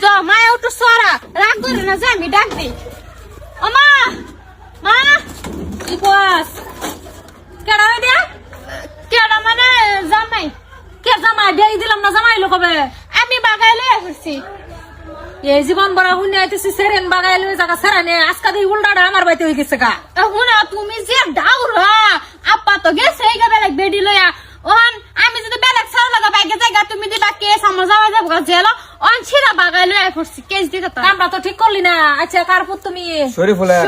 বুঝছো মায়া একটু সরা রাগ করে না যে আমি ডাক দিই আমা মা কি কস কেডা দিয়া কেডা মানে জামাই কে জামাই দেই দিলাম না জামাই লোকবে আমি বাগাইলে আসছি এই জীবন বড় হুনে আইতেছি সেরেন বাগাইলে জায়গা সেরানে আজকা দিয়ে উল্টাটা আমার বাইতে হয়ে গেছে গা হুনা তুমি যে ডাউরা আপা তো গেছে এই গা বেলাক বেডি লয়া ওন আমি যদি বেলাক ছাড়া লাগা বাইকে জায়গা তুমি দিবা কেস আমার যাওয়া যাবো জেল অন ছিড়া বাগাইলে আইফরছি কেস দিতে তো আমরা তো ঠিক করলি না আচ্ছা কারপুত তুমি শরীফুলের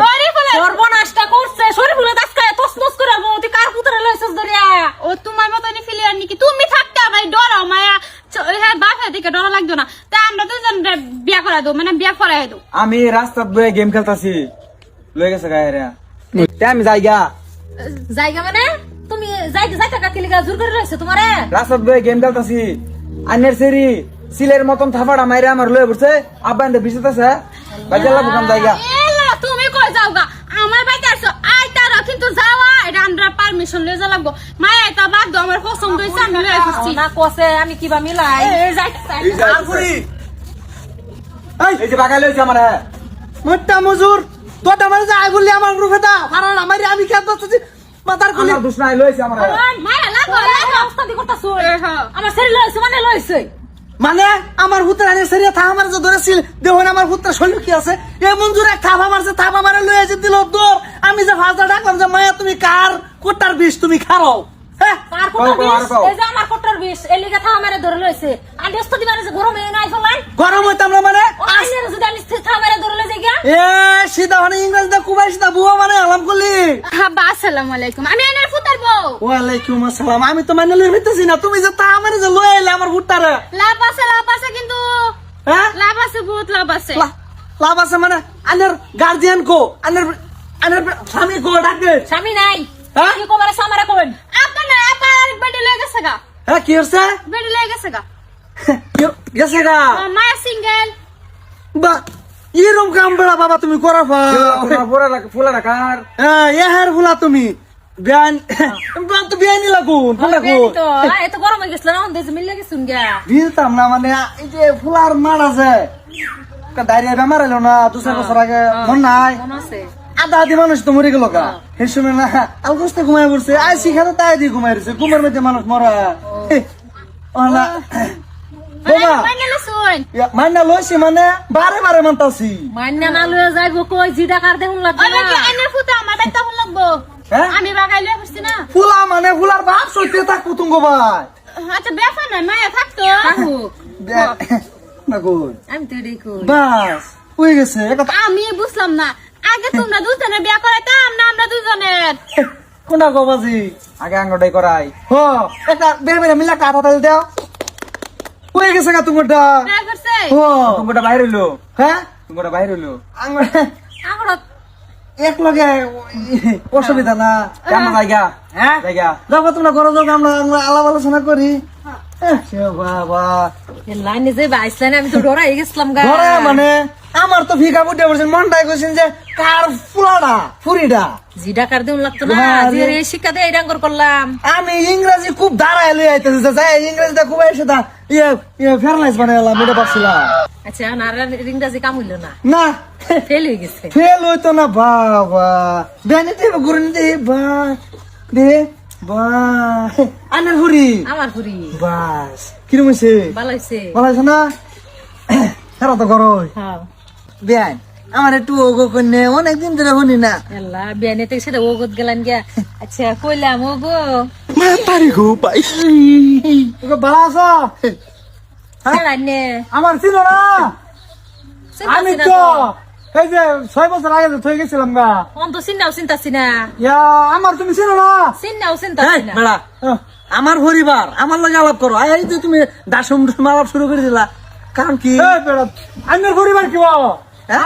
সর্বনাশটা করছে শরীফুলের দাসকায় তসনস করে আলবো তুই কারপুতরে লইছস দরিয়া ও তোমার মতনই ফিলিয়ার নাকি তুমি থাকতে ভাই ডরাও মায়া বাপের দিকে ডরা লাগতো না তা আমরা দুজন বিয়া করা দো মানে বিয়া করাই দো আমি রাস্তা বয়ে গেম খেলতাছি লয়ে গেছে গায়েরা আমি যাইগা জায়গা মানে তুমি যাইতে কাকে লিগা জোর করে রইছো তোমারে রাস্তা বয়ে গেম খেলতাছি আনের সেরি সিলের মতন থাপাড়া মাইরে আমার লয়ে পড়ছে আব্বা এন্ড বিশতাছে বাজালা বুকাম যাইগা এলা তুমি কই যাওগা আমার বাইতে আসো আইতারা কিন্তু যাওয়া এটা আমরা পারমিশন লয়ে যা লাগবো মায়া এটা বাদ দাও আমার পছন্দ হইছে আমি লয়ে আসছি না কোসে আমি কিবা মিলাই আলপুরি এই যে বাগাই লইছে আমার মোটা মজুর তোটা মানে যাই বললি আমার রূপে দা ফারান আমারে আমি খেত দছি মাথার কলি আমার দুষ্ণাই লইছে আমার মায়া লাগো অবস্থা দি করতাছ আমার শরীর লইছে মানে লইছে মানে আমার হুতরা আনে সেরিয়া থা আমার যে ধরেছিল দেখুন আমার হুতরা শৈল কি আছে এ মঞ্জুর এক থাপ আমার যে থাপ আমারে লয়ে যে দিল দৌড় আমি যে ফাজা ডাকলাম যে মায়া তুমি কার কোটার বিষ তুমি খারাও হ্যাঁ কার কোটার বিষ এই যে আমার কোটার বিষ এই লিগা থা আমারে ধরে লইছে আর দস্ত দিবারে যে গরম নাই ফলাই গরম হইতাম না মানে আইনের যদি আমি থা আমারে ধরে লই যাই গা এ সিধা মানে ইংরেজিতে কুবাই সিধা বুয়া মানে আলাম কলি হাবা আসসালামু আলাইকুম আমি এনার ফুতার বউ ওয়ালাইকুম আসসালাম আমি তো মানে লই হইতেছি না তুমি যে তা আমারে যে লয়ে আইলে আমার হুতরা লাভ আছে কিন্তু হ্যাঁ লাভ আছে বহুত লাভ আছে লাভ আছে মানে আনের গার্জিয়ান কো আনের আনের স্বামী কো ডাকে স্বামী নাই হ্যাঁ? কি কোবারে সামারে কোন আপা না আপা আরেক বেডি লয়ে গেছে গা হ্যাঁ কি হচ্ছে বেডি লয়ে গেছে গা গেছে গা মায়া সিঙ্গেল বা এরম কাম বেড়া বাবা তুমি করা ফুলা রাখার এ হের ফুলা তুমি বিয়ান তো বিয়ানি লাগুন ফুলা কোন তো এত গরম হয়ে গেছিল না দেশ মিলে গেছুন গা দিলতাম না মানে এই যে ফুলার মার আছে ডায়রিয়া বেমার এলো না 2-4 বছর আগে মন নাই মন আছে আধা আধি মানুষ তো মরে গেল গা সেই সময় না আলগোস্তে ঘুমাই পড়ছে আই শিখাতে তাই দিয়ে ঘুমাই রয়েছে ঘুমের মধ্যে মানুষ মরা ওলা বাবা মাইনা শুন মাইনা লইছি মানে বারে বারে মানতাছি মাইনা না লয়ে যাইবো কই জি টাকার দেহুন লাগবে না এনে ফুটা আমার বাইতা হুন লাগবো হ্যাঁ? আমি বাগাই লয়ে আসছি না ফুলা মানে ফুলার বাপ সইতে থাক পুতুঙ্গ ভাই আচ্ছা বেফা না মায়া থাকতো না কই আমি তো এটাই কই বাস হয়ে গেছে একটা আমি বুঝলাম না আগে তোমরা দুজনে বিয়া করাইতাম না আমরা দুজনের কোনটা গবাজি আগে আঙ্গটাই করাই হ একটা বেরে মিলা কাটা তেল দাও হয়ে গেছে গা তোমারটা বিয়া করছে হ তোমাটা বাইরে হইলো হ্যাঁ তোমাটা বাইরে হইলো আমার আমরা এক লগে অসুবিধা না কেমন জায়গা হ্যাঁ জায়গা দেখো তোমরা ঘরে যাও আমরা আমরা আলাপ আলোচনা করি বাবা লাইনে যে বাইসলাইনে আমি তো ডরাই গেছিলাম গা ঘরে মানে আমার তো ফিকা বুটে বলছেন মনটাই কইছেন যে কার ফুলাটা ফুরিটা জি টাকার দেউন লাগতো না হ্যাঁ, যে রে শিক্ষা দিয়ে ডাঙ্গর করলাম আমি ইংরেজি খুব দাঁড়ায় লই আইতেছে যাই ইংরেজিটা খুব এসে দা ইয়ে ফেরলাইস বানাইলাম এটা পারছিলাম আচ্ছা আর ইংরাজি কাম হইলো না না ফেল হয়ে গেছে ফেল হইতো না বাবা বেনিতে ঘুরে নিতে বা দে বা আনার ঘুরি আমার পুরি বাস কিরম হইছে ভালো হইছে ভালো আছে না খেলা তো করো হ্যাঁ বেন আমার একটু ওগো কন্যা অনেকদিন ধরে শুনি না আল্লাহ বিয়ানে থেকে সেটা ওগত গেলান গিয়া আচ্ছা কইলাম ওগো পারি গো পাই ওগো ভালো আছো লাইনে আমার ছিল না আমি তো এই যে 6 বছর আগে থই গেছিলাম গা অন্ত চিন্তাছি না ইয়া আমার তুমি ছিল না চিন্তাছি না বেড়া আমার পরিবার আমার লাগে আলাপ করো এই যে তুমি দাসম আলাপ শুরু করে দিলা কারণ কি আমার পরিবার কি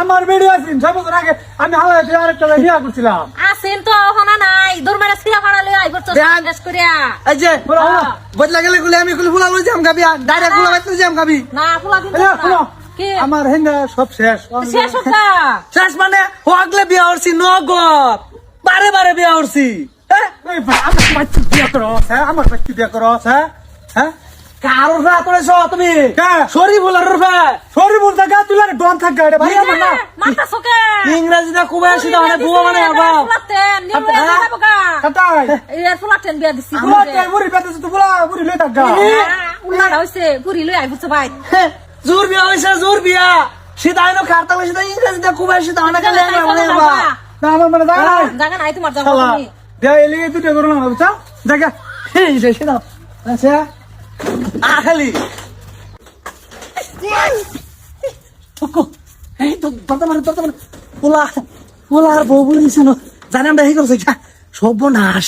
আমার বেড়ে আছেন 6 বছর আগে আমি হাওয়া আরেকটা বিয়া করছিলাম আসেন তো হনা নাই দরবারে সিরা ফাড়ালে আইবর তো শেষ করিয়া এই যে বদলা গেলে গুলি আমি গুলি ফুলা লই যাম গাবি ডাইরেক্ট ফুলা বাইতে যাম গাবি না ফুলা দিন কি আমার হেঙ্গা সব শেষ শেষ হতা শেষ মানে হগলে বিয়া হরছি নগদ বারে বারে বিয়া হরছি আমার বাচ্চা বিয়া করো হ্যাঁ আমার বাচ্চা বিয়া করো হ্যাঁ হ্যাঁ কারোর ফে তোরে তুমি শরীফুলের ফে শরীফুল জায়গা দন থাক গাড়ি ভাই আমার না মাথা সোকে ইংরেজিতে খুব আসি তাহলে বুয়া মানে আবার কাটাই এর ফুলাটেন বিয়া দিছি বুলা তে বুড়ি বেতে তো বুড়ি লই থাক গা উল্টা হইছে পুরি লই আই বুঝছ ভাই জোর বিয়া হইছে জোর বিয়া সিধা আইনো কারতা হইছে ইংরেজিতে খুব আসি তাহলে কালে মানে বা না আমার মানে দাঁড়া জায়গা নাই তোমার যাবো শালা তুমি দে এলিগে তুই করো না বুঝছ জায়গা এই যে সিধা আচ্ছা আখালি এই তো বর্তমানে পোলা আর বউ বলিস জানি আমরা এই করছি সর্বনাশ